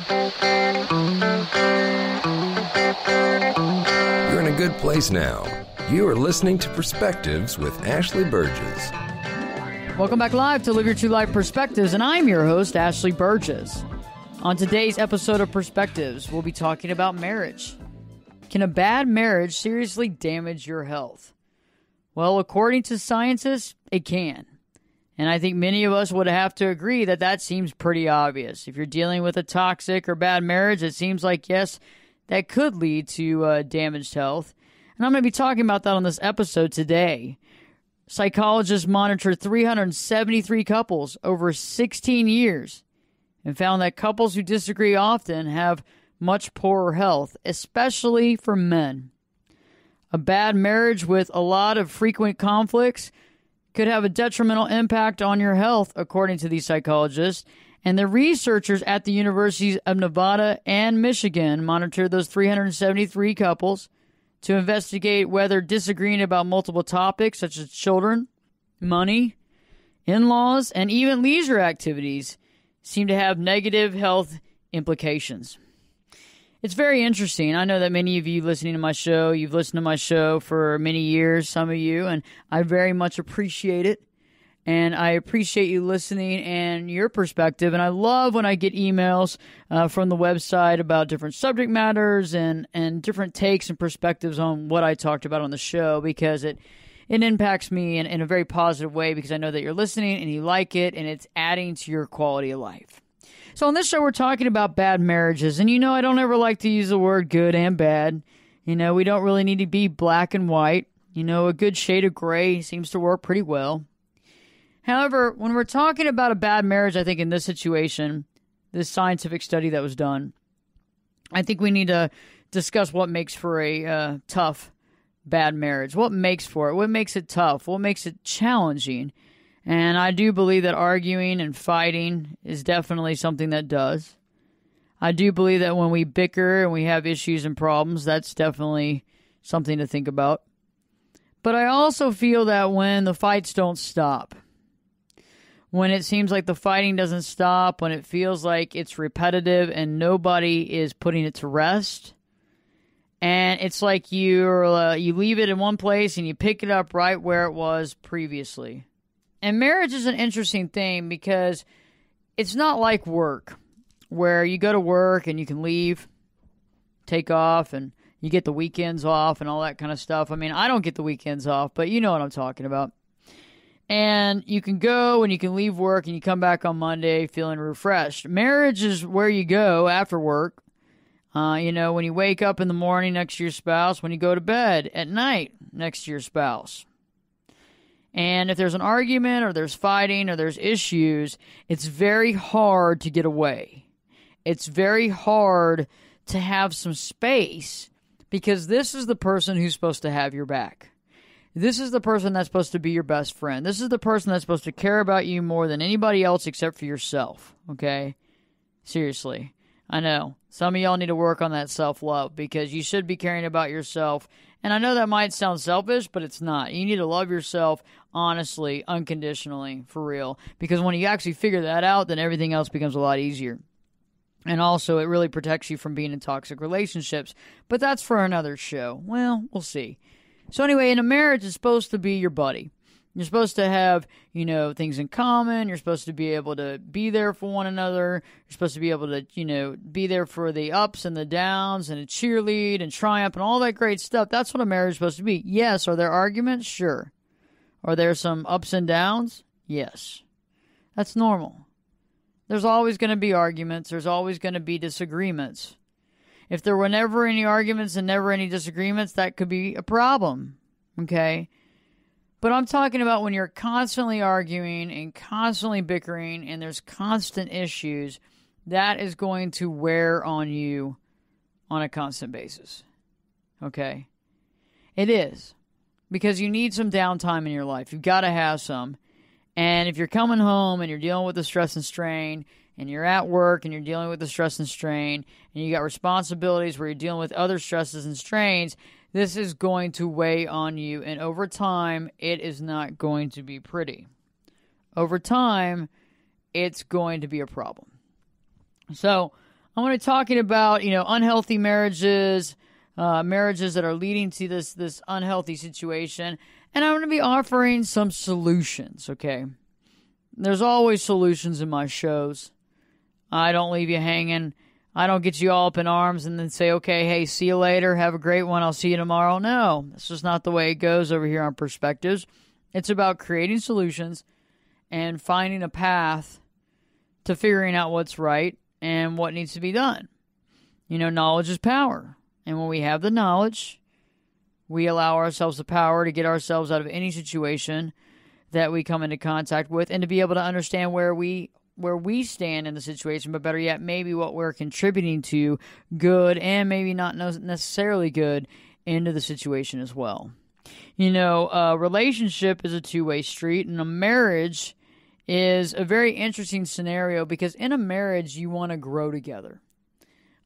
You're in a good place now. You are listening to Perspectives with Ashley Burgess. Welcome back live to Live Your True Life Perspectives, and I'm your host, Ashley Burgess. On today's episode of Perspectives, we'll be talking about marriage. Can a bad marriage seriously damage your health? Well, according to scientists, it can. And I think many of us would have to agree that that seems pretty obvious. If you're dealing with a toxic or bad marriage, it seems like, yes, that could lead to damaged health. And I'm going to be talking about that on this episode today. Psychologists monitored 373 couples over 16 years and found that couples who disagree often have much poorer health, especially for men. A bad marriage with a lot of frequent conflicts could have a detrimental impact on your health, according to these psychologists. And the researchers at the universities of Nevada and Michigan monitored those 373 couples to investigate whether disagreeing about multiple topics such as children, money, in-laws, and even leisure activities seem to have negative health implications. It's very interesting. I know that many of you listening to my show, you've listened to my show for many years, some of you, and I very much appreciate it. And I appreciate you listening and your perspective. And I love when I get emails from the website about different subject matters and different takes and perspectives on what I talked about on the show, because it impacts me in a very positive way, because I know that you're listening and you like it and it's adding to your quality of life. So on this show, we're talking about bad marriages. And I don't ever like to use the word good and bad. We don't really need to be black and white. A good shade of gray seems to work pretty well. However, when we're talking about a bad marriage, I think in this situation, this scientific study that was done, I think we need to discuss what makes for a tough, bad marriage. What makes for it? What makes it tough? What makes it challenging? And I do believe that arguing and fighting is definitely something that does. I do believe that when we bicker and we have issues and problems, that's definitely something to think about. But I also feel that when the fights don't stop, when it seems like the fighting doesn't stop, when it feels like it's repetitive and nobody is putting it to rest, and it's like you leave it in one place and you pick it up right where it was previously. And marriage is an interesting thing because it's not like work, where you go to work and you can leave, take off, and you get the weekends off and all that kind of stuff. I mean, I don't get the weekends off, but you know what I'm talking about. And you can go and you can leave work and you come back on Monday feeling refreshed. Marriage is where you go after work. When you wake up in the morning next to your spouse, when you go to bed at night next to your spouse. And if there's an argument or there's fighting or there's issues, it's very hard to get away. It's very hard to have some space, because this is the person who's supposed to have your back. This is the person that's supposed to be your best friend. This is the person that's supposed to care about you more than anybody else except for yourself, okay? Seriously. I know. Some of y'all need to work on that self-love, because you should be caring about yourself. And I know that might sound selfish, but it's not. You need to love yourself honestly, unconditionally, for real. Because when you actually figure that out, then everything else becomes a lot easier. And also, it really protects you from being in toxic relationships. But that's for another show. Well, we'll see. So anyway, in a marriage, it's supposed to be your buddy. You're supposed to have, things in common. You're supposed to be able to be there for one another. You're supposed to be able to, be there for the ups and the downs and cheerlead and triumph and all that great stuff. That's what a marriage is supposed to be. Yes, are there arguments? Sure. Are there some ups and downs? Yes. That's normal. There's always going to be arguments. There's always going to be disagreements. If there were never any arguments and never any disagreements, that could be a problem. Okay? But I'm talking about when you're constantly arguing and constantly bickering and there's constant issues, that is going to wear on you on a constant basis. Okay? It is. Because you need some downtime in your life. You've got to have some. And if you're coming home and you're dealing with the stress and strain, and you're at work and you're dealing with the stress and strain, and you got responsibilities where you're dealing with other stresses and strains, this is going to weigh on you. And over time, it is not going to be pretty. Over time, it's going to be a problem. So, I'm going to be talking about, unhealthy marriages, marriages that are leading to this unhealthy situation. And I'm going to be offering some solutions, okay? There's always solutions in my shows. I don't leave you hanging. I don't get you all up in arms and then say, okay, hey, see you later. Have a great one. I'll see you tomorrow. No, that's just not the way it goes over here on Perspectives. It's about creating solutions and finding a path to figuring out what's right and what needs to be done. Knowledge is power. And when we have the knowledge, we allow ourselves the power to get ourselves out of any situation that we come into contact with and to be able to understand where we stand in the situation, but better yet, maybe what we're contributing to, good and maybe not necessarily good, into the situation as well. A relationship is a two-way street, and a marriage is a very interesting scenario because in a marriage, you want to grow together.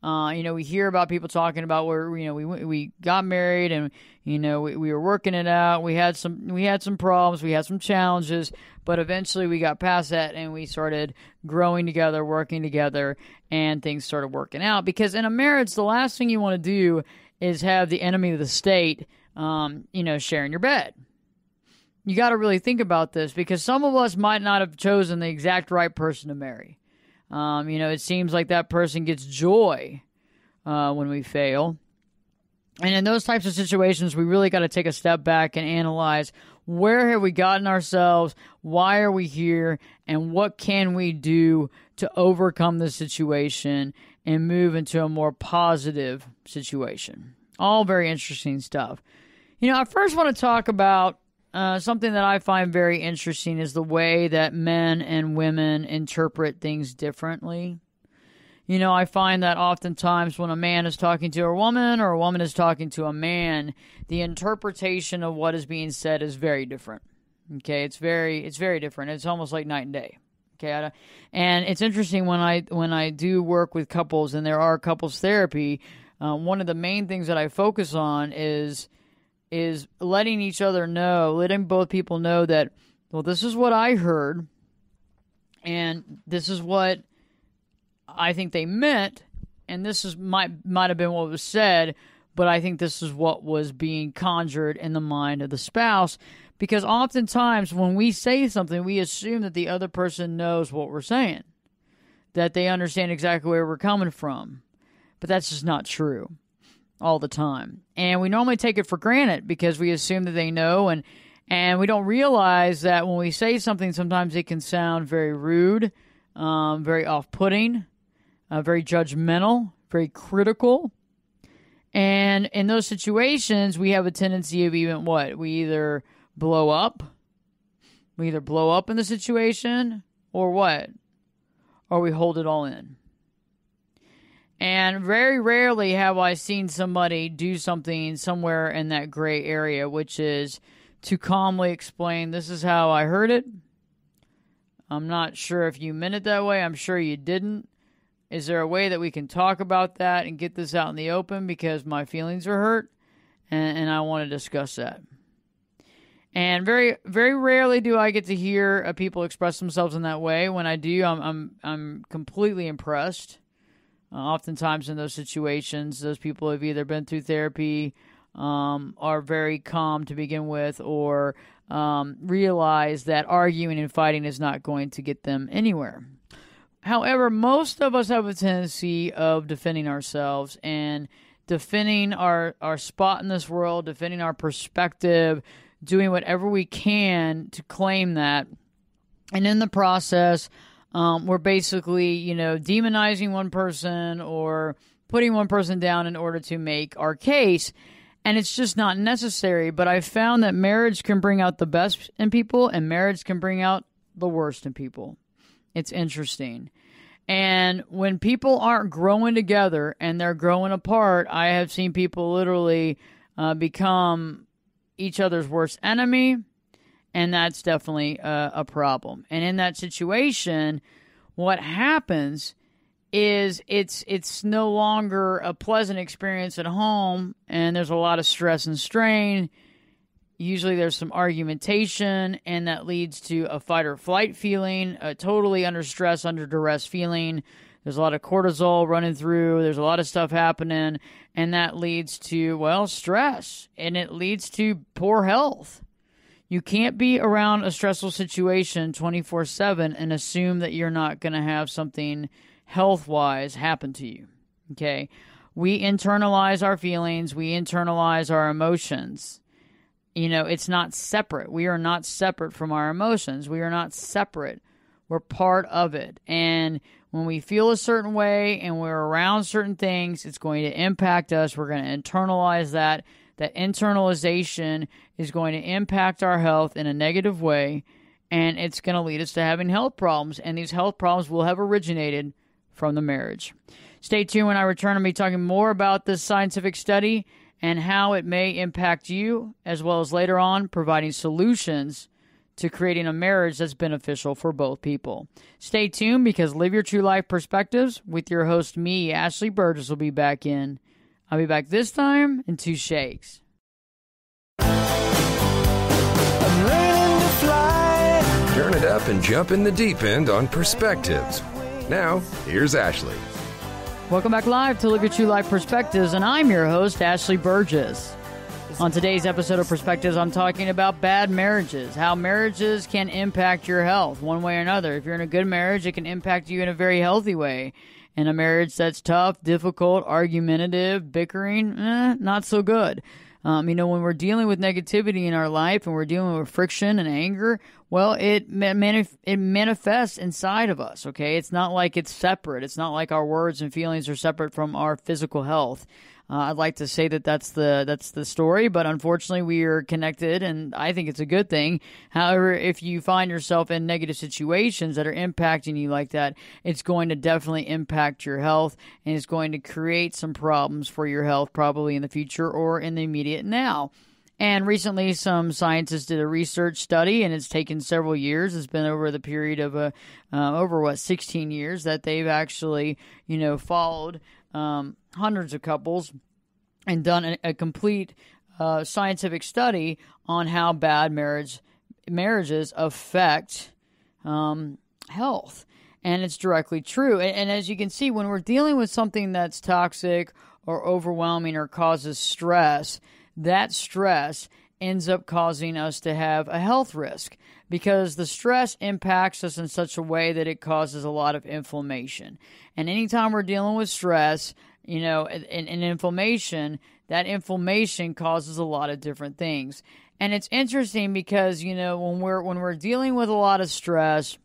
We hear about people talking about where, we got married and, we were working it out. We had some problems. We had some challenges, but eventually we got past that and we started growing together, working together, and things started working out. Because in a marriage, the last thing you want to do is have the enemy of the state, sharing your bed. You got to really think about this because some of us might not have chosen the exact right person to marry. It seems like that person gets joy when we fail. And in those types of situations, we really got to take a step back and analyze where have we gotten ourselves, why are we here, and what can we do to overcome the situation and move into a more positive situation. All very interesting stuff. I first want to talk about something that I find very interesting is the way that men and women interpret things differently. I find that oftentimes when a man is talking to a woman or a woman is talking to a man, the interpretation of what is being said is very different. Okay, it's very different. It's almost like night and day. Okay, and it's interesting when I do work with couples and there are couples therapy. One of the main things that I focus on is letting each other know, letting both people know that, well, this is what I heard, and this is what I think they meant, and this might have been what was said, but I think this is what was being conjured in the mind of the spouse, because oftentimes when we say something, we assume that the other person knows what we're saying, that they understand exactly where we're coming from, but that's just not true all the time. And we normally take it for granted because we assume that they know, and we don't realize that when we say something, sometimes it can sound very rude, very off-putting, very judgmental, very critical. And in those situations, we have a tendency of we either blow up in the situation, or what? Or we hold it all in. And very rarely have I seen somebody do something somewhere in that gray area, which is to calmly explain, this is how I heard it. I'm not sure if you meant it that way. I'm sure you didn't. Is there a way that we can talk about that and get this out in the open because my feelings are hurt and I want to discuss that? And very, very rarely do I get to hear people express themselves in that way. When I do, I'm completely impressed. Oftentimes in those situations, those people have either been through therapy, are very calm to begin with, or realize that arguing and fighting is not going to get them anywhere. However, most of us have a tendency of defending ourselves and defending our spot in this world, defending our perspective, doing whatever we can to claim that. And in the process, we're basically, demonizing one person or putting one person down in order to make our case. And it's just not necessary. But I found that marriage can bring out the best in people and marriage can bring out the worst in people. It's interesting. And when people aren't growing together and they're growing apart, I have seen people literally become each other's worst enemy. And that's definitely a problem. And in that situation, what happens is it's no longer a pleasant experience at home, and there's a lot of stress and strain. Usually there's some argumentation, and that leads to a fight or flight feeling, a totally under stress, under duress feeling. There's a lot of cortisol running through. There's a lot of stuff happening, and that leads to, well, stress, and it leads to poor health. You can't be around a stressful situation 24/7 and assume that you're not going to have something health-wise happen to you, okay? We internalize our feelings. We internalize our emotions. You know, it's not separate. We are not separate from our emotions. We are not separate. We're part of it. And when we feel a certain way and we're around certain things, it's going to impact us. We're going to internalize that. That internalization is going to impact our health in a negative way, and it's going to lead us to having health problems. And these health problems will have originated from the marriage. Stay tuned when I return. I'll be talking more about this scientific study and how it may impact you, as well as later on providing solutions to creating a marriage that's beneficial for both people. Stay tuned, because Live Your True Life Perspectives with your host, me, Ashley Burgess, will be back in. I'll be back this time in 2 shakes. I'm learning to fly. Turn it up and jump in the deep end on Perspectives. Now, here's Ashley. Welcome back live to Live Your True Life Perspectives, and I'm your host, Ashley Burgess. On today's episode of Perspectives, I'm talking about bad marriages, how marriages can impact your health one way or another. If you're in a good marriage, it can impact you in a very healthy way. In a marriage that's tough, difficult, argumentative, bickering, not so good. When we're dealing with negativity in our life and we're dealing with friction and anger, well, it manifests inside of us, okay? It's not like it's separate. It's not like our words and feelings are separate from our physical health. I'd like to say that that's the story, but unfortunately we are connected, and I think it's a good thing. However, if you find yourself in negative situations that are impacting you like that, it's going to definitely impact your health, and it's going to create some problems for your health probably in the future or in the immediate now. And recently some scientists did a research study, and it's taken several years. It's been over the period of 16 years that they've actually, followed hundreds of couples and done a complete scientific study on how bad marriages affect health. And it's directly true. And as you can see, when we're dealing with something that's toxic or overwhelming or causes stress, that stress ends up causing us to have a health risk, because the stress impacts us in such a way that it causes a lot of inflammation. And anytime we're dealing with stress, and inflammation, that inflammation causes a lot of different things. And it's interesting because, when we're dealing with a lot of stress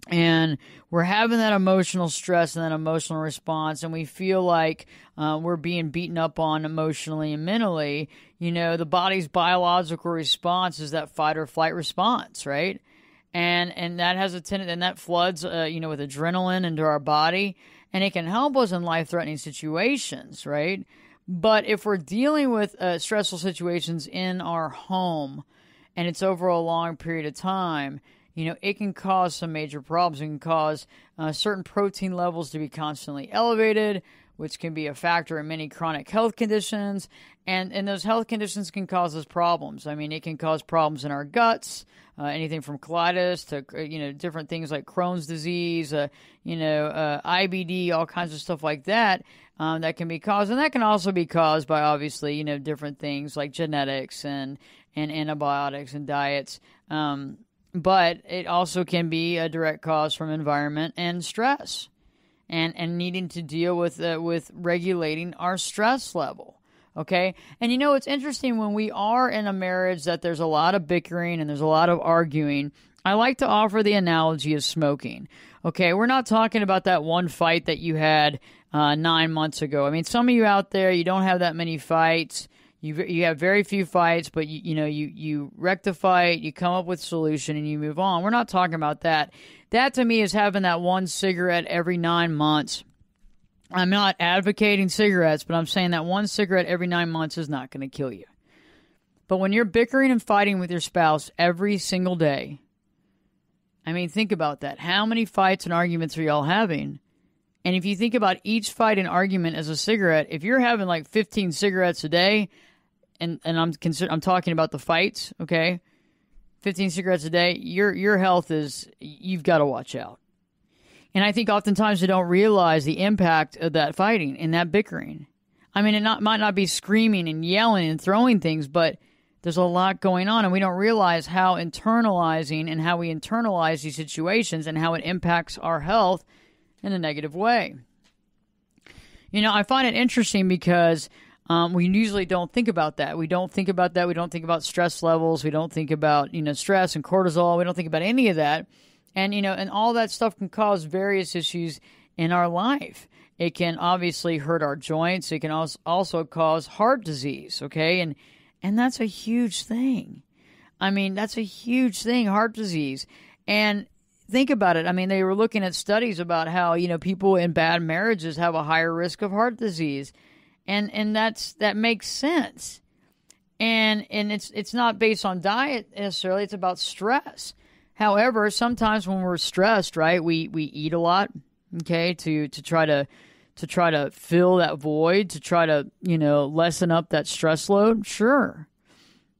and we're having that emotional stress and that emotional response, and we feel like we're being beaten up on emotionally and mentally, the body's biological response is that fight or flight response, right? And that has a tendency, and that floods, with adrenaline into our body, and it can help us in life-threatening situations, right? But if we're dealing with stressful situations in our home, and it's over a long period of time, it can cause some major problems. It can cause certain protein levels to be constantly elevated, which can be a factor in many chronic health conditions. And those health conditions can cause us problems. I mean, it can cause problems in our guts, anything from colitis to, different things like Crohn's disease, IBD, all kinds of stuff like that, that can be caused. And that can also be caused by, obviously, different things like genetics and antibiotics and diets. But it also can be a direct cause from environment and stress, and needing to deal with regulating our stress level. Okay. And it's interesting when we are in a marriage that there's a lot of bickering and there's a lot of arguing. I like to offer the analogy of smoking. Okay. We're not talking about that one fight that you had 9 months ago. I mean, some of you out there, you don't have that many fights. You have very few fights, but you rectify it, you come up with a solution, and you move on. We're not talking about that. That to me is having that one cigarette every 9 months. I'm not advocating cigarettes, but I'm saying that one cigarette every 9 months is not going to kill you. But when you're bickering and fighting with your spouse every single day, I mean, think about that. How many fights and arguments are y'all having? And if you think about each fight and argument as a cigarette, if you're having like 15 cigarettes a day, and I'm talking about the fights, okay? 15 cigarettes a day, your health is, you've got to watch out. And I think oftentimes they don't realize the impact of that fighting and that bickering. I mean, might not be screaming and yelling and throwing things, but there's a lot going on, and we don't realize how internalizing and how we internalize these situations and how it impacts our health in a negative way. I find it interesting because we usually don't think about that. We don't think about that. We don't think about stress levels. We don't think about, stress and cortisol. We don't think about any of that. And, and all that stuff can cause various issues in our life. It can obviously hurt our joints. It can also cause heart disease, okay? And that's a huge thing. I mean, that's a huge thing, heart disease. And think about it. I mean, they were looking at studies about how, people in bad marriages have a higher risk of heart disease. And that makes sense. And it's not based on diet necessarily. It's about stress. However, sometimes when we're stressed, right, we eat a lot, okay, to try to fill that void, to try to, lessen up that stress load. Sure.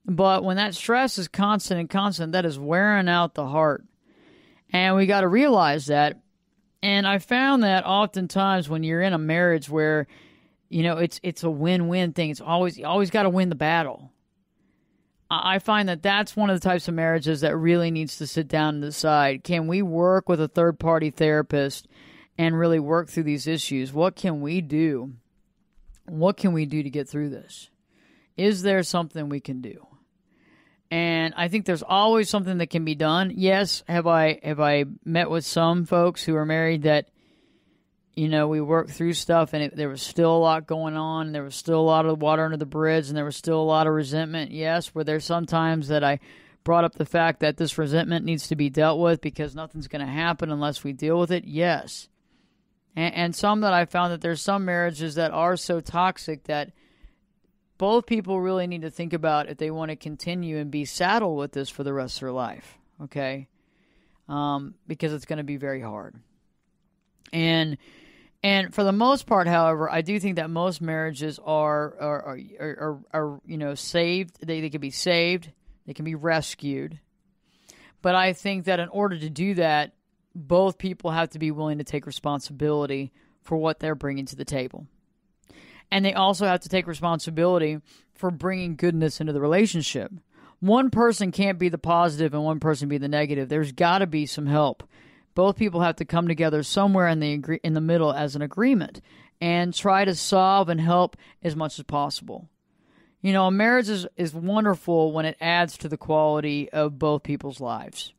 But when that stress is constant, that is wearing out the heart. And we got to realize that. And I found that oftentimes when you're in a marriage where, it's a win-win thing. It's you always got to win the battle. I find that that's one of the types of marriages that really needs to sit down and decide, can we work with a third-party therapist and really work through these issues? What can we do? What can we do to get through this? Is there something we can do? And I think there's always something that can be done. Yes, have I met with some folks who are married that, we worked through stuff and there was still a lot going on. And there was still a lot of water under the bridge and there was still a lot of resentment. Yes, were there some times that I brought up the fact that this resentment needs to be dealt with because nothing's going to happen unless we deal with it? Yes. And some that I found that there's some marriages that are so toxic that both people really need to think about if they want to continue and be saddled with this for the rest of their life, okay? Because it's going to be very hard. And for the most part, however, I do think that most marriages are saved. They can be saved. They can be rescued. But I think that in order to do that, both people have to be willing to take responsibility for what they're bringing to the table. And they also have to take responsibility for bringing goodness into the relationship. One person can't be the positive and one person be the negative. There's got to be some help. Both people have to come together somewhere in the middle as an agreement and try to solve and help as much as possible. A marriage is wonderful when it adds to the quality of both people's lives.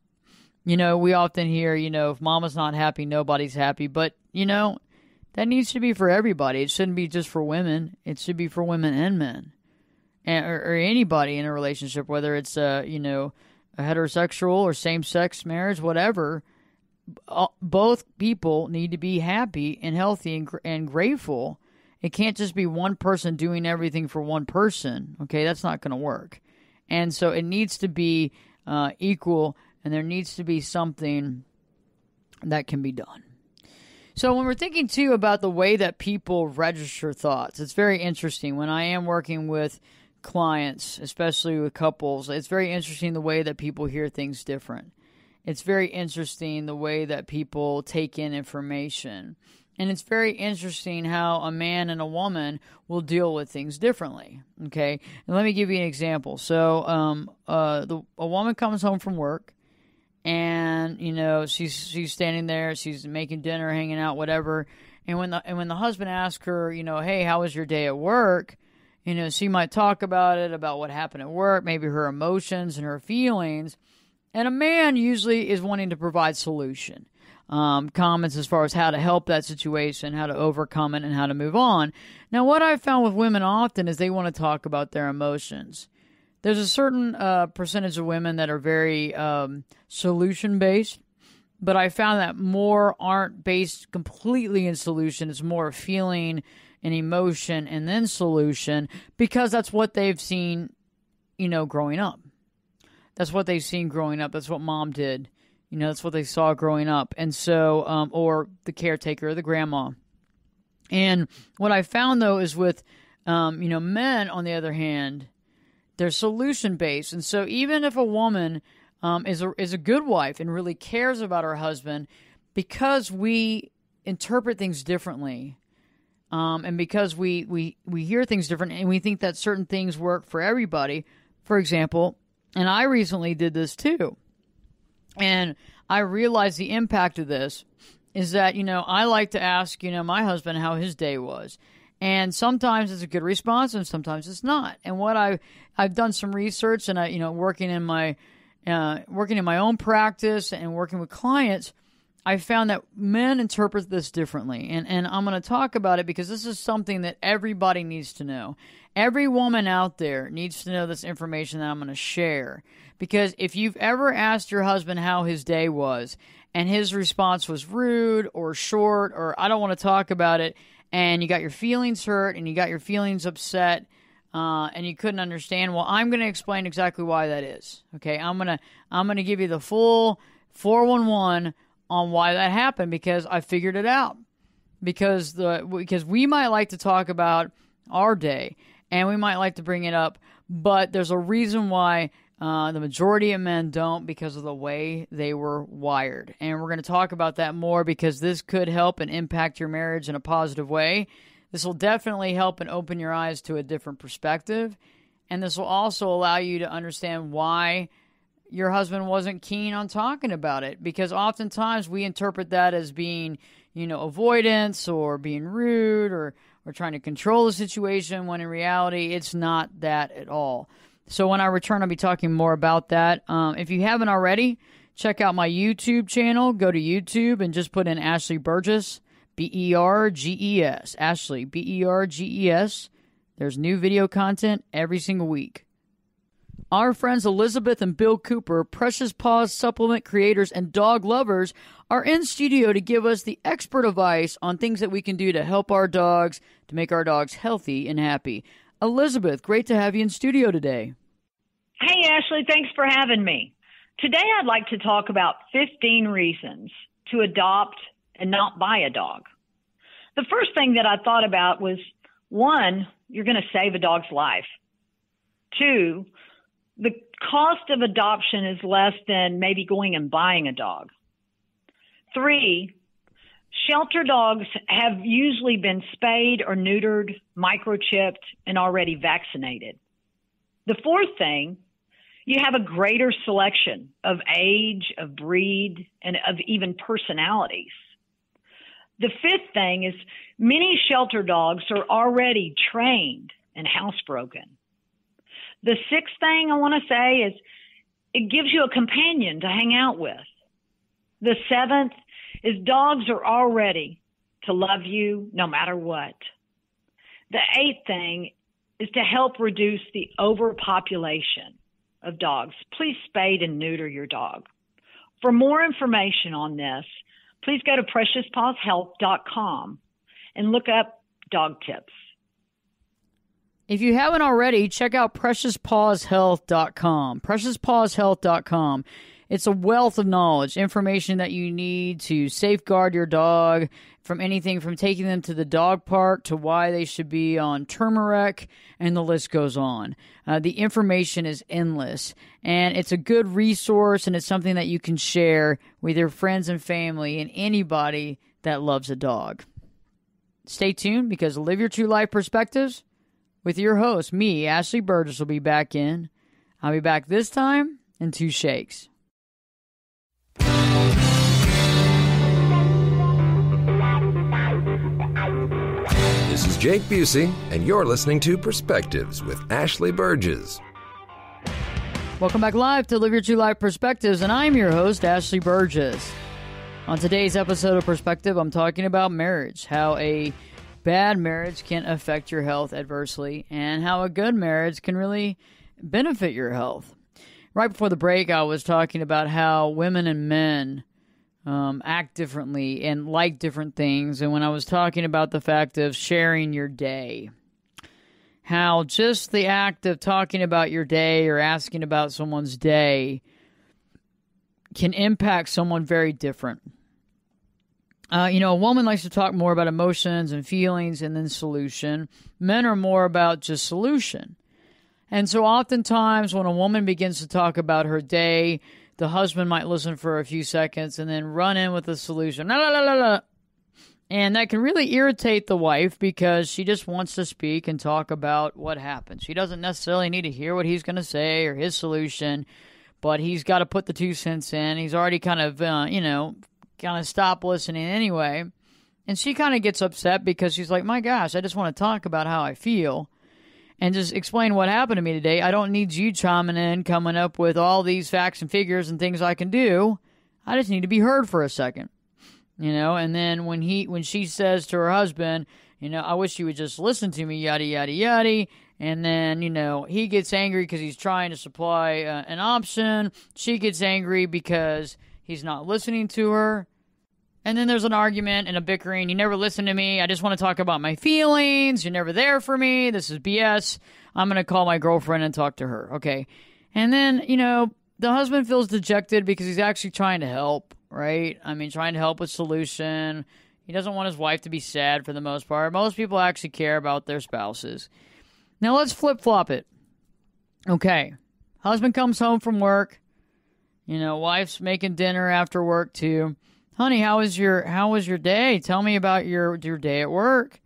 We often hear, if mama's not happy, nobody's happy. But, that needs to be for everybody. It shouldn't be just for women. It should be for women and men, or anybody in a relationship, whether it's a heterosexual or same-sex marriage, whatever. Both people need to be happy and healthy and grateful. It can't just be one person doing everything for one person. Okay, that's not going to work. And so it needs to be equal, and there needs to be something that can be done. So when we're thinking, too, about the way that people register thoughts, it's very interesting. When I am working with clients, especially with couples, it's very interesting the way that people hear things different. It's very interesting the way that people take in information. And it's very interesting how a man and a woman will deal with things differently, okay? And let me give you an example. So a woman comes home from work, and, she's standing there, she's making dinner, hanging out, whatever. And when the husband asks her, hey, how was your day at work? She might talk about it, about what happened at work, maybe her emotions and her feelings. And a man usually is wanting to provide solution, comments as far as how to help that situation, how to overcome it, and how to move on. Now, what I've found with women often is they want to talk about their emotions. There's a certain percentage of women that are very solution-based, but I found that more aren't based completely in solution. It's more feeling and emotion and then solution, because that's what they've seen, growing up. That's what they've seen growing up. That's what mom did. That's what they saw growing up. And so, or the caretaker or the grandma. And what I found, though, is with, men, on the other hand, they're solution-based. And so even if a woman is a good wife and really cares about her husband, because we interpret things differently, and because we hear things different, and we think that certain things work for everybody. For example, and I recently did this too, and I realized the impact of this is that, I like to ask, my husband how his day was. And sometimes it's a good response and sometimes it's not. And what I've done some research, and working in my own practice and working with clients, I found that men interpret this differently. And I'm going to talk about it because this is something that everybody needs to know. Every woman out there needs to know this information that I'm going to share. Because if you've ever asked your husband how his day was, and his response was rude or short or I don't want to talk about it, and you got your feelings hurt and you got your feelings upset, and you couldn't understand, well, I'm going to explain exactly why that is. Okay, I'm gonna give you the full 411 on why that happened, because I figured it out. Because we might like to talk about our day and we might like to bring it up, but there's a reason why the majority of men don't, because of the way they were wired. And we're going to talk about that more, because this could help and impact your marriage in a positive way. This will definitely help and open your eyes to a different perspective. And this will also allow you to understand why your husband wasn't keen on talking about it. Because oftentimes we interpret that as being, avoidance or being rude or trying to control the situation, when in reality it's not that at all. So when I return, I'll be talking more about that. If you haven't already, check out my YouTube channel. Go to YouTube and just put in Ashley Burgess, Berges. Ashley, Berges. There's new video content every single week. Our friends Elizabeth and Bill Cooper, Precious Paws supplement creators and dog lovers, are in studio to give us the expert advice on things that we can do to help our dogs, to make our dogs healthy and happy. Elizabeth, great to have you in studio today. Hey, Ashley, thanks for having me. Today I'd like to talk about 15 reasons to adopt and not buy a dog. The first thing that I thought about was, 1, you're going to save a dog's life. 2, the cost of adoption is less than maybe going and buying a dog. 3, shelter dogs have usually been spayed or neutered, microchipped, and already vaccinated. The 4th thing, you have a greater selection of age, of breed, and of even personalities. The 5th thing is many shelter dogs are already trained and housebroken. The 6th thing I want to say is it gives you a companion to hang out with. The 7th is dogs are all ready to love you no matter what. The 8th thing is to help reduce the overpopulation of dogs. Please spade and neuter your dog. For more information on this, please go to preciouspawshealth.com and look up dog tips. If you haven't already, check out preciouspawshealth.com. Preciouspawshealth.com. It's a wealth of knowledge, information that you need to safeguard your dog from anything from taking them to the dog park to why they should be on turmeric, and the list goes on. The information is endless, and it's a good resource, and it's something that you can share with your friends and family and anybody that loves a dog. Stay tuned, because Live Your True Life Perspectives with your host, me, Ashley Burgess, will be back in. I'll be back this time in 2 shakes. This is Jake Busey, and you're listening to Perspectives with Ashley Burgess. Welcome back live to Live Your True Life Perspectives, and I'm your host, Ashley Burgess. On today's episode of Perspective, I'm talking about marriage, how a bad marriage can affect your health adversely, and how a good marriage can really benefit your health. Right before the break, I was talking about how women and men act differently and like different things. And when I was talking about the fact of sharing your day, how just the act of talking about your day or asking about someone's day can impact someone very different. A woman likes to talk more about emotions and feelings and then solution. Men are more about just solution. And so oftentimes when a woman begins to talk about her day, the husband might listen for a few seconds and then run in with a solution. La, la, la, la, la. And that can really irritate the wife because she just wants to speak and talk about what happened. She doesn't necessarily need to hear what he's going to say or his solution, but he's got to put the 2 cents in. He's already kind of stopped listening anyway. And she kind of gets upset because she's like, my gosh, I just want to talk about how I feel and just explain what happened to me today. I don't need you chiming in, coming up with all these facts and figures and things I can do. I just need to be heard for a second. And then when she says to her husband, I wish you would just listen to me, yada, yada, yada. And then, he gets angry because he's trying to supply an option. She gets angry because he's not listening to her. And then there's an argument and a bickering. You never listen to me. I just want to talk about my feelings. You're never there for me. This is BS. I'm going to call my girlfriend and talk to her. Okay. And then, the husband feels dejected because he's actually trying to help, right? I mean, trying to help with solution. He doesn't want his wife to be sad for the most part. Most people actually care about their spouses. Now let's flip-flop it. Okay. Husband comes home from work. Wife's making dinner after work too. Honey, how was your day? Tell me about your day at work.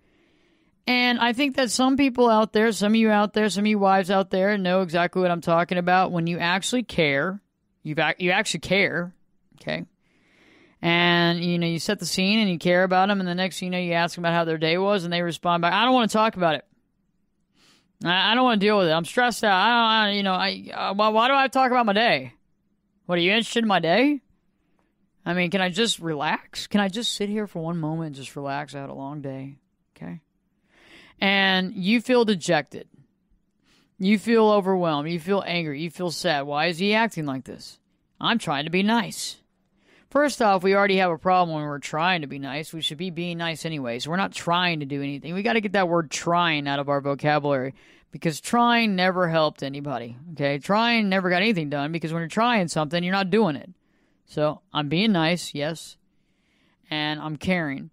And I think that some people out there, some of you wives out there know exactly what I'm talking about. When you actually care, you actually care, okay? And, you set the scene and you care about them, and the next thing you know, you ask them about how their day was, and they respond back, I don't want to talk about it. I don't want to deal with it. I'm stressed out. Why do I have to talk about my day? What, are you interested in my day? I mean, can I just relax? Can I just sit here for one moment and just relax? I had a long day, okay? And you feel dejected. You feel overwhelmed. You feel angry. You feel sad. Why is he acting like this? I'm trying to be nice. First off, we already have a problem when we're trying to be nice. We should be being nice anyway. So we're not trying to do anything. We got to get that word trying out of our vocabulary because trying never helped anybody. Okay? Trying never got anything done because when you're trying something, you're not doing it. So I'm being nice, yes, and I'm caring.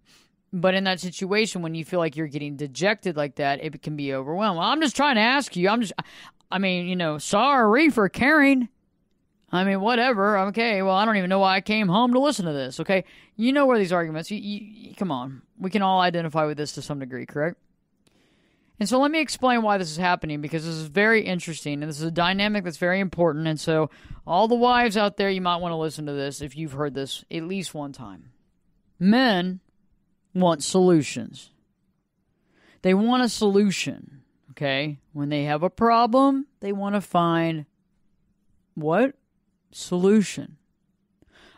But in that situation, when you feel like you're getting dejected like that, it can be overwhelmed. Well, I'm just trying to ask you. Sorry for caring. I mean, whatever. Okay, well, I don't even know why I came home to listen to this, okay? You know where these arguments, come on. We can all identify with this to some degree, correct? And so let me explain why this is happening, because this is very interesting, and this is a dynamic that's very important. And so all the wives out there, you might want to listen to this if you've heard this at least one time. Men want solutions. They want a solution, okay? When they have a problem, they want to find what? Solution.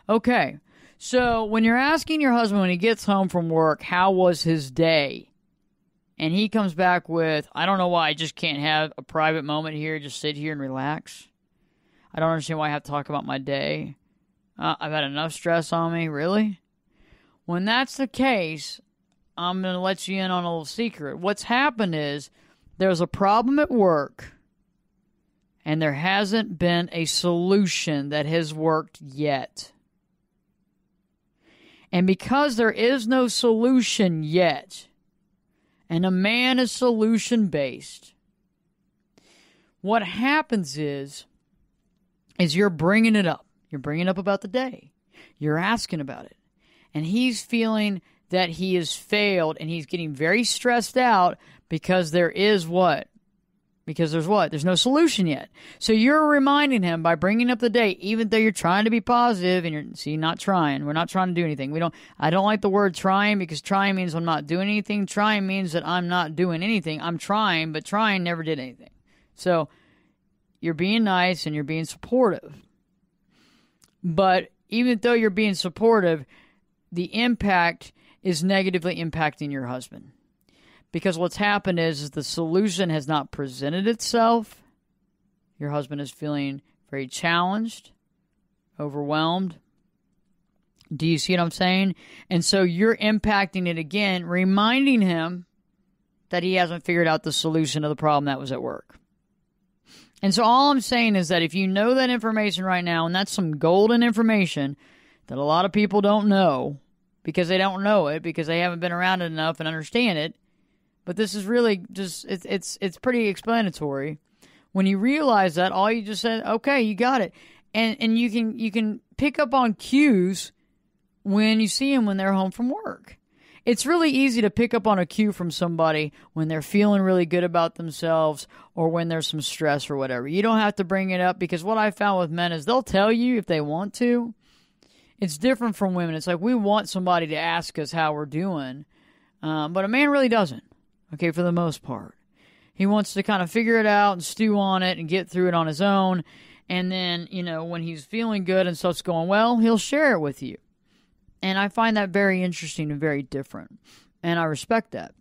Okay, so when you're asking your husband when he gets home from work, how was his day? And he comes back with, I don't know why I just can't have a private moment here, just sit here and relax. I don't understand why I have to talk about my day. I've had enough stress on me, really? When that's the case, I'm going to let you in on a little secret. What's happened is there's a problem at work, and there hasn't been a solution that has worked yet. And because there is no solution yet, and a man is solution-based, what happens is you're bringing it up. You're bringing up about the day. You're asking about it. And he's feeling that he has failed, and he's getting very stressed out because there is what? Because there's what? There's no solution yet. So you're reminding him by bringing up the date, even though you're trying to be positive, and you're not trying. We're not trying to do anything. I don't like the word trying, because trying means I'm not doing anything. Trying means that I'm not doing anything. I'm trying, but trying never did anything. So you're being nice and you're being supportive. But even though you're being supportive, the impact is negatively impacting your husband. Because what's happened is the solution has not presented itself. Your husband is feeling very challenged, overwhelmed. Do you see what I'm saying? And so you're impacting it again, reminding him that he hasn't figured out the solution to the problem that was at work. And so all I'm saying is that if you know that information right now, and that's some golden information that a lot of people don't know because they don't know it, because they haven't been around it enough and understand it, but this is really just, it's pretty explanatory. When you realize that, all you just said, okay, you got it. And you can pick up on cues when you see them when they're home from work. It's really easy to pick up on a cue from somebody when they're feeling really good about themselves or when there's some stress or whatever. You don't have to bring it up, because what I found with men is they'll tell you if they want to. It's different from women. It's like we want somebody to ask us how we're doing, but a man really doesn't, okay, for the most part. He wants to kind of figure it out and stew on it and get through it on his own. And then, when he's feeling good and stuff's going well, he'll share it with you. And I find that very interesting and very different. And I respect that.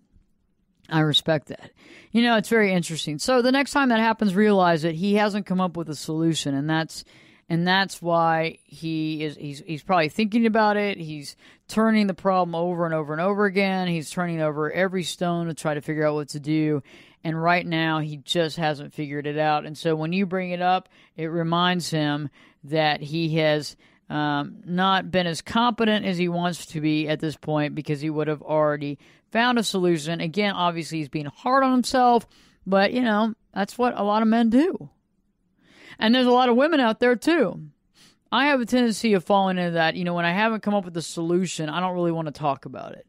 It's very interesting. So the next time that happens, realize that he hasn't come up with a solution. And that's why he's probably thinking about it. He's turning the problem over and over and over again. He's turning over every stone to try to figure out what to do. And right now, he just hasn't figured it out. And so when you bring it up, it reminds him that he has not been as competent as he wants to be at this point, because he would have already found a solution. Again, obviously, he's being hard on himself, but, that's what a lot of men do. And there's a lot of women out there, too. I have a tendency of falling into that. When I haven't come up with a solution, I don't really want to talk about it.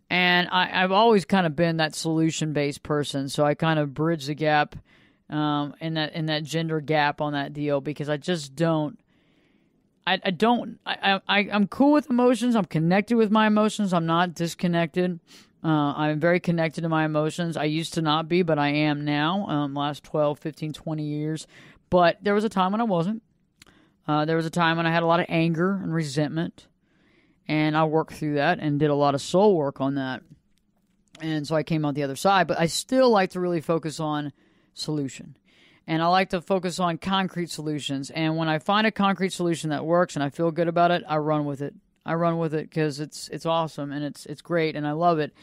And I've always kind of been that solution-based person, so I kind of bridge the gap in that gender gap on that deal, because I just don't. I'm cool with emotions. I'm connected with my emotions. I'm not disconnected. I'm very connected to my emotions. I used to not be, but I am now, last 12, 15, 20 years. But there was a time when I wasn't. There was a time when I had a lot of anger and resentment. And I worked through that and did a lot of soul work on that. And so I came out the other side. But I still like to really focus on solution. And I like to focus on concrete solutions. And when I find a concrete solution that works and I feel good about it, I run with it. I run with it because it's awesome and it's great and I love it.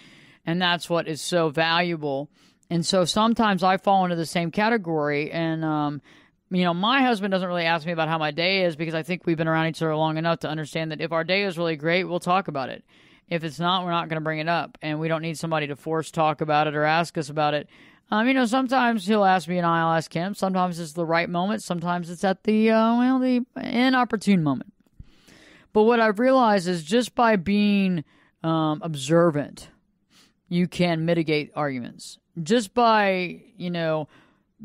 And that's what is so valuable. And so sometimes I fall into the same category. And, my husband doesn't really ask me about how my day is, because I think we've been around each other long enough to understand that if our day is really great, we'll talk about it. If it's not, we're not going to bring it up. And we don't need somebody to force talk about it or ask us about it. Sometimes he'll ask me and I'll ask him. Sometimes it's the right moment. Sometimes it's at the inopportune moment. But what I've realized is just by being observant, you can mitigate arguments. Just by,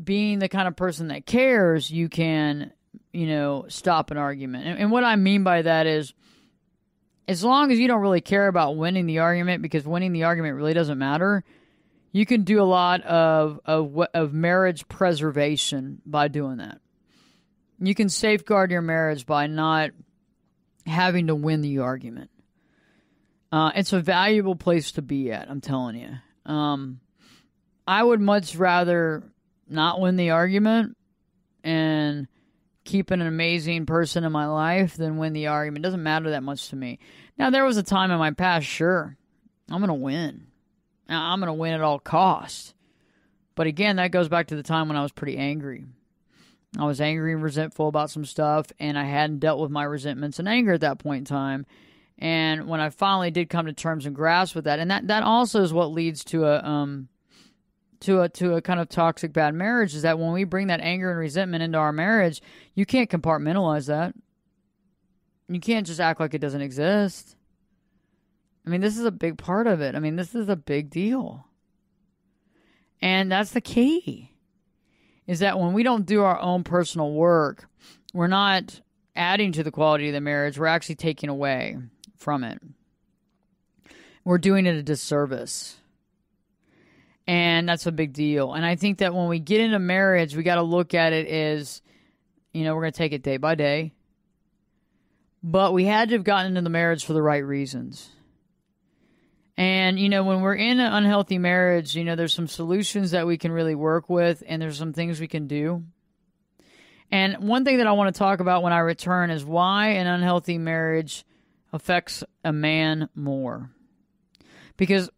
being the kind of person that cares, you can, stop an argument. And what I mean by that is, as long as you don't really care about winning the argument, because winning the argument really doesn't matter, you can do a lot of marriage preservation by doing that. You can safeguard your marriage by not having to win the argument. It's a valuable place to be at, I'm telling you. I would much rather not win the argument and keep an amazing person in my life than win the argument. It doesn't matter that much to me. Now, there was a time in my past, sure, I'm going to win. I'm going to win at all costs. But again, that goes back to the time when I was pretty angry. I was angry and resentful about some stuff, and I hadn't dealt with my resentments and anger at that point in time. And when I finally did come to terms and grasp with that, and that also is what leads to a kind of toxic bad marriage, is that when we bring that anger and resentment into our marriage, you can't compartmentalize that. You can't just act like it doesn't exist. I mean, this is a big part of it. I mean, this is a big deal. And that's the key, is that when we don't do our own personal work, we're not adding to the quality of the marriage. We're actually taking away from it. We're doing it a disservice. And that's a big deal. And I think that when we get into marriage, we got to look at it as, we're going to take it day by day. But we had to have gotten into the marriage for the right reasons. And, when we're in an unhealthy marriage, there's some solutions that we can really work with, and there's some things we can do. And one thing that I want to talk about when I return is why an unhealthy marriage affects a man more. Because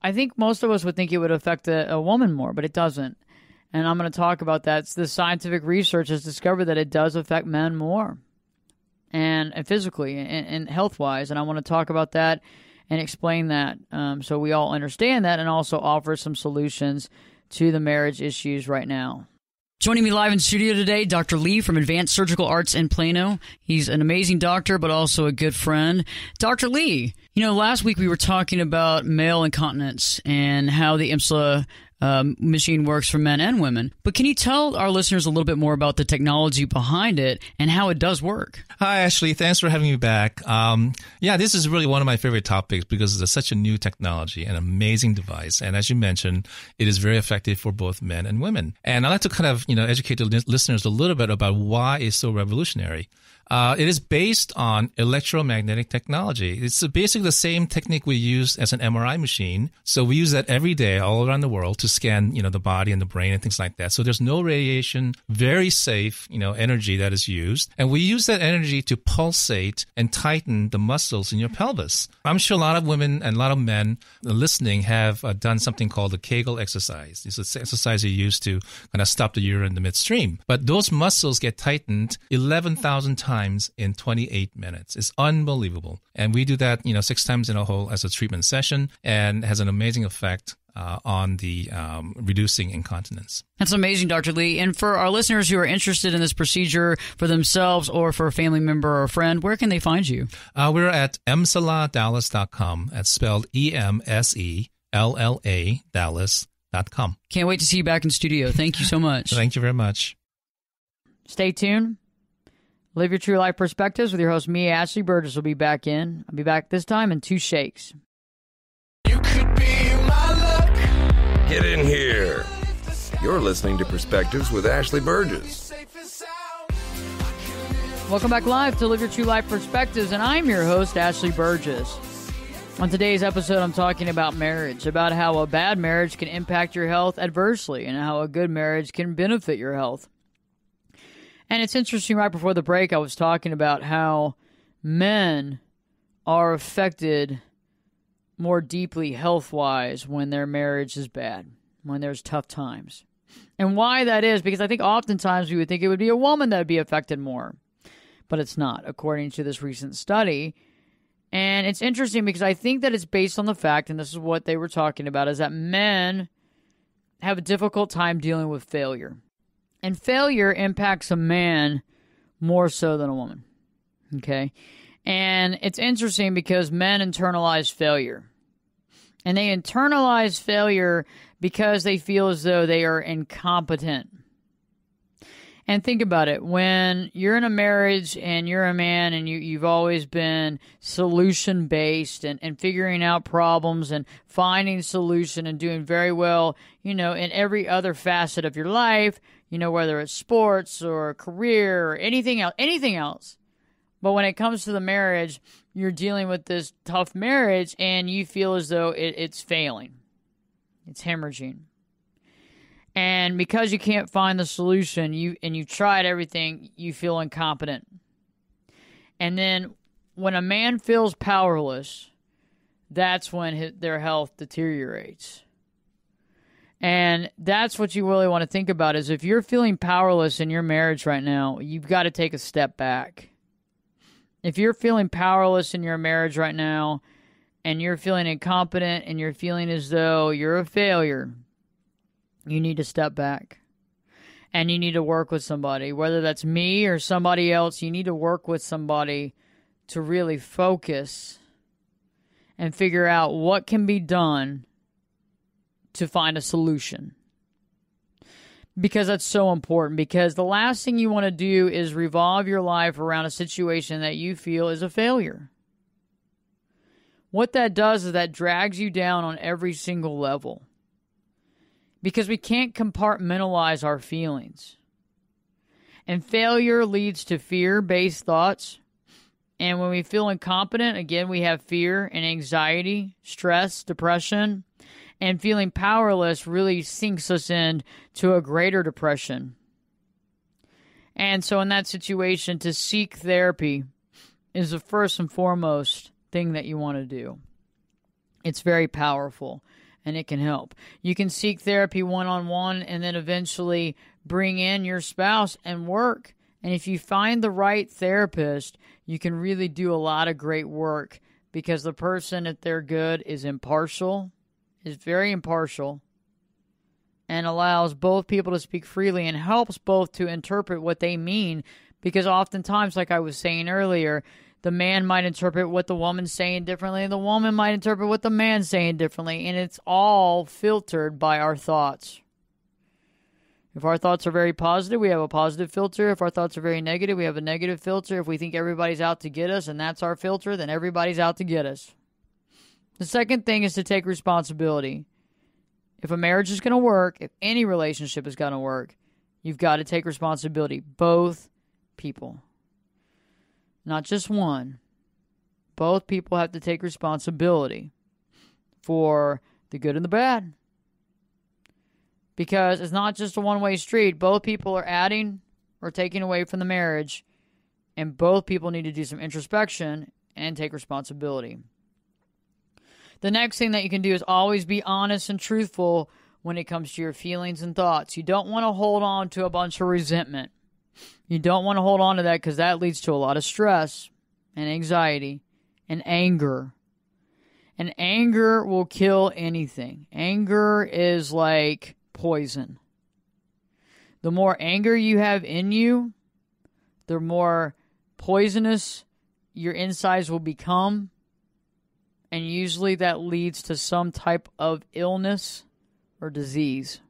I think most of us would think it would affect a woman more, but it doesn't. And I'm going to talk about that. The scientific research has discovered that it does affect men more, and physically and health-wise. And I want to talk about that and explain that so we all understand that, and also offer some solutions to the marriage issues right now. Joining me live in studio today, Dr. Lee from Advanced Surgical Arts in Plano. He's an amazing doctor, but also a good friend. Dr. Lee, last week we were talking about male incontinence and how the Emsella machine works for men and women. But can you tell our listeners a little bit more about the technology behind it and how it does work? Hi, Ashley. Thanks for having me back. This is really one of my favorite topics because it's such a new technology, an amazing device. And as you mentioned, it is very effective for both men and women. And I'd like to kind of, educate the listeners a little bit about why it's so revolutionary. It is based on electromagnetic technology. It's basically the same technique we use as an MRI machine. So we use that every day all around the world to scan, the body and the brain and things like that. So there's no radiation, very safe, energy that is used. And we use that energy to pulsate and tighten the muscles in your pelvis. I'm sure a lot of women and a lot of men listening have done something called the Kegel exercise. It's an exercise you use to kind of stop the urine in the midstream. But those muscles get tightened 11,000 times in 28 minutes. It's unbelievable. And we do that, 6 times in a whole as a treatment session, and has an amazing effect on the reducing incontinence. That's amazing, Dr. Lee. And for our listeners who are interested in this procedure for themselves or for a family member or a friend, where can they find you? We're at emselladallas.com. That's spelled EMSELLA Dallas.com. Can't wait to see you back in studio. Thank you so much. Thank you very much. Stay tuned. Live Your True Life Perspectives with your host, me, Ashley Burgess, will be back in. I'll be back this time in 2 shakes. You could be my luck. Get in here. You're listening to Perspectives with Ashley Burgess. Welcome back live to Live Your True Life Perspectives, and I'm your host, Ashley Burgess. On today's episode, I'm talking about marriage, about how a bad marriage can impact your health adversely and how a good marriage can benefit your health. And it's interesting, right before the break, I was talking about how men are affected more deeply health-wise when their marriage is bad, when there's tough times. And why that is, because I think oftentimes we would think it would be a woman that would be affected more. But it's not, according to this recent study. And it's interesting because I think that it's based on the fact, and this is what they were talking about, is that men have a difficult time dealing with failure. And failure impacts a man more so than a woman, okay? And it's interesting because men internalize failure. And they internalize failure because they feel as though they are incompetent. And think about it. When you're in a marriage and you're a man and you've always been solution-based and figuring out problems and finding solution and doing very well, in every other facet of your life, whether it's sports or career or anything else. But when it comes to the marriage, you're dealing with this tough marriage and you feel as though it's failing. It's hemorrhaging. And because you can't find the solution, you've tried everything, you feel incompetent. And then when a man feels powerless, that's when their health deteriorates. And that's what you really want to think about is if you're feeling powerless in your marriage right now, you've got to take a step back. If you're feeling powerless in your marriage right now and you're feeling incompetent and you're feeling as though you're a failure, you need to step back and you need to work with somebody, whether that's me or somebody else. You need to work with somebody to really focus and figure out what can be done to find a solution. Because that's so important, because the last thing you want to do is revolve your life around a situation that you feel is a failure. What that does is that drags you down on every single level. Because we can't compartmentalize our feelings. And failure leads to fear-based thoughts. And when we feel incompetent, again, we have fear and anxiety, stress, depression. And feeling powerless really sinks us into a greater depression. And so in that situation, to seek therapy is the first and foremost thing that you want to do. It's very powerful. And it can help. You can seek therapy one-on-one and then eventually bring in your spouse and work. And if you find the right therapist, you can really do a lot of great work because the person, if they're good, is impartial, is very impartial, and allows both people to speak freely and helps both to interpret what they mean. Because oftentimes, like I was saying earlier, the man might interpret what the woman's saying differently, and the woman might interpret what the man's saying differently, and it's all filtered by our thoughts. If our thoughts are very positive, we have a positive filter. If our thoughts are very negative, we have a negative filter. If we think everybody's out to get us and that's our filter, then everybody's out to get us. The second thing is to take responsibility. If a marriage is going to work, if any relationship is going to work, you've got to take responsibility. Both people. Not just one. Both people have to take responsibility for the good and the bad. Because it's not just a one-way street. Both people are adding or taking away from the marriage, and both people need to do some introspection and take responsibility. The next thing that you can do is always be honest and truthful when it comes to your feelings and thoughts. You don't want to hold on to a bunch of resentment. You don't want to hold on to that because that leads to a lot of stress and anxiety and anger. And anger will kill anything. Anger is like poison. The more anger you have in you, the more poisonous your insides will become. And usually that leads to some type of illness or disease.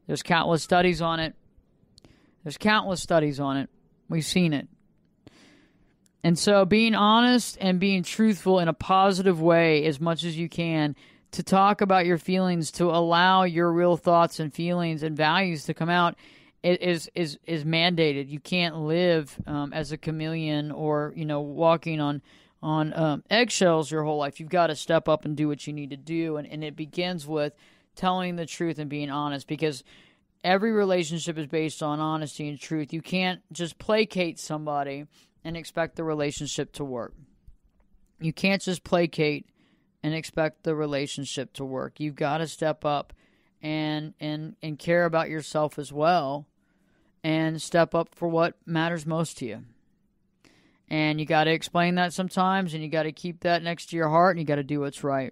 There's countless studies on it. We've seen it. And so being honest and being truthful in a positive way as much as you can to talk about your feelings, to allow your real thoughts and feelings and values to come out is mandated. You can't live as a chameleon or, walking on eggshells your whole life. You've got to step up and do what you need to do. And it begins with telling the truth and being honest, because every relationship is based on honesty and truth. You can't just placate somebody and expect the relationship to work. You can't just placate and expect the relationship to work. You've got to step up and care about yourself as well, and step up for what matters most to you. And you got to explain that sometimes, and you got to keep that next to your heart, and you got to do what's right.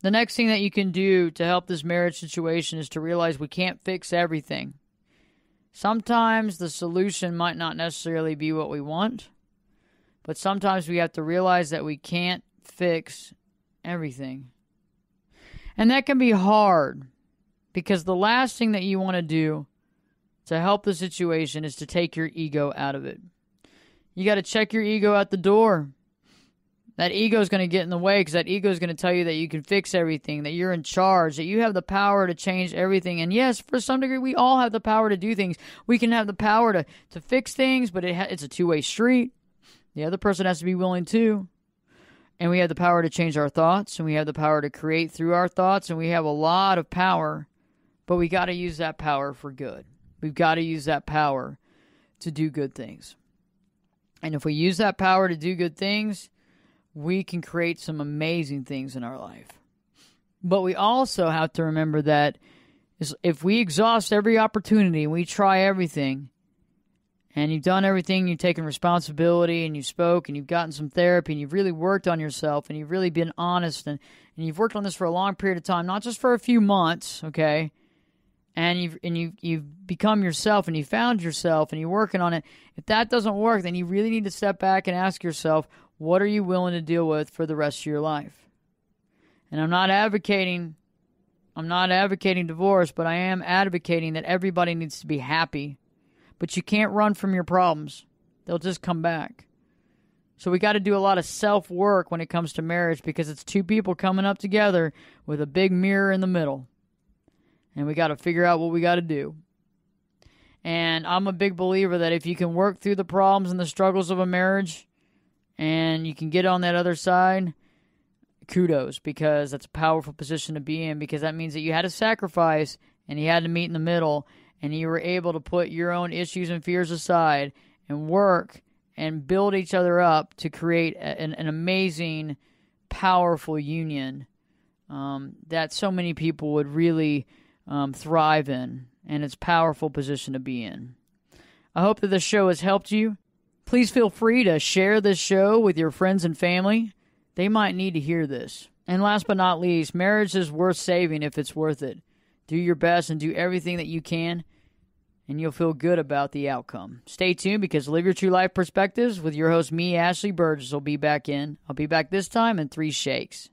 The next thing that you can do to help this marriage situation is to realize we can't fix everything. Sometimes the solution might not necessarily be what we want, but sometimes we have to realize that we can't fix everything. And that can be hard, because the last thing that you want to do to help the situation is to take your ego out of it. You got to check your ego at the door. That ego is going to get in the way, because that ego is going to tell you that you can fix everything, that you're in charge, that you have the power to change everything. And yes, for some degree, we all have the power to do things. We can have the power to fix things, but it's a two-way street. The other person has to be willing too. And we have the power to change our thoughts, and we have the power to create through our thoughts, and we have a lot of power, but we got to use that power for good. We've got to use that power to do good things. And if we use that power to do good things, we can create some amazing things in our life. But we also have to remember that if we exhaust every opportunity and we try everything, and you've done everything, you've taken responsibility, and you spoke, and you've gotten some therapy, and you've really worked on yourself, and you've really been honest, and you've worked on this for a long period of time, not just for a few months, okay? And you've become yourself, and you found yourself, and you're working on it. If that doesn't work, then you really need to step back and ask yourself, what are you willing to deal with for the rest of your life? And I'm not advocating divorce, but I am advocating that everybody needs to be happy. But you can't run from your problems. They'll just come back. So we got to do a lot of self-work when it comes to marriage, because it's two people coming up together with a big mirror in the middle. And we got to figure out what we got to do. And I'm a big believer that if you can work through the problems and the struggles of a marriage and you can get on that other side, kudos, because that's a powerful position to be in, because that means that you had to sacrifice and you had to meet in the middle, and you were able to put your own issues and fears aside and work and build each other up to create an amazing, powerful union that so many people would really thrive in, and it's a powerful position to be in. I hope that this show has helped you. Please feel free to share this show with your friends and family. They might need to hear this. And last but not least, marriage is worth saving if it's worth it. Do your best and do everything that you can, and you'll feel good about the outcome. Stay tuned, because Live Your True Life Perspectives with your host, me, Ashley Burgess, will be back in. I'll be back this time in 3 shakes.